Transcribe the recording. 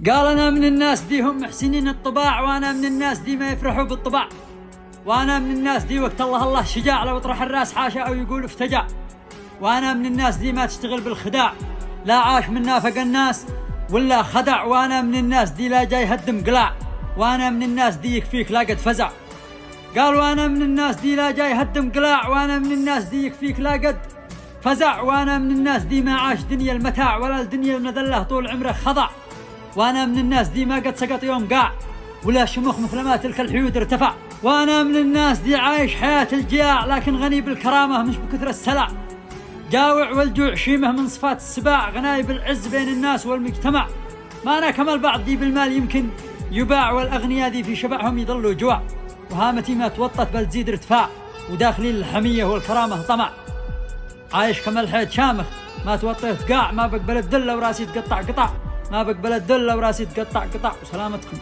قال أنا من الناس دي هم محسنين الطباع، وأنا من الناس دي ما يفرحوا بالطباع، وأنا من الناس دي وقت الله شجاع، لو طرح الراس حاشا أو يقول افتجع، وأنا من الناس دي ما تشتغل بالخداع، لا عاش من نافق الناس ولا خدع، وأنا من الناس دي لا جاي هدم قلاع، وأنا من الناس دي يكفيك لا قد فزع. قال وأنا من الناس دي لا جاي هدم قلاع، وأنا من الناس دي يكفيك لا قد فزع، وأنا من الناس دي ما عاش دنيا المتاع ولا الدنيا المذلة طول عمره خضع، وأنا من الناس دي ما قد سقط يوم قاع ولا شمخ مثل ما تلك الحيود ارتفع، وأنا من الناس دي عايش حياة الجياع لكن غني بالكرامة مش بكثرة السلع، جاوع والجوع شيمه من صفات السباع، غناي بالعز بين الناس والمجتمع، ما أنا كما البعض دي بالمال يمكن يباع، والأغنياء دي في شبعهم يضلوا جوع، وهامتي ما توطت بل تزيد ارتفاع، وداخلين الحمية والكرامة طمع، عايش كما الحيط شامخ ما توطيت قاع، ما بقبل الذل وراسي تقطع قطع، ما بقبل الذل وراسي تقطع قطع. وسلامتكم.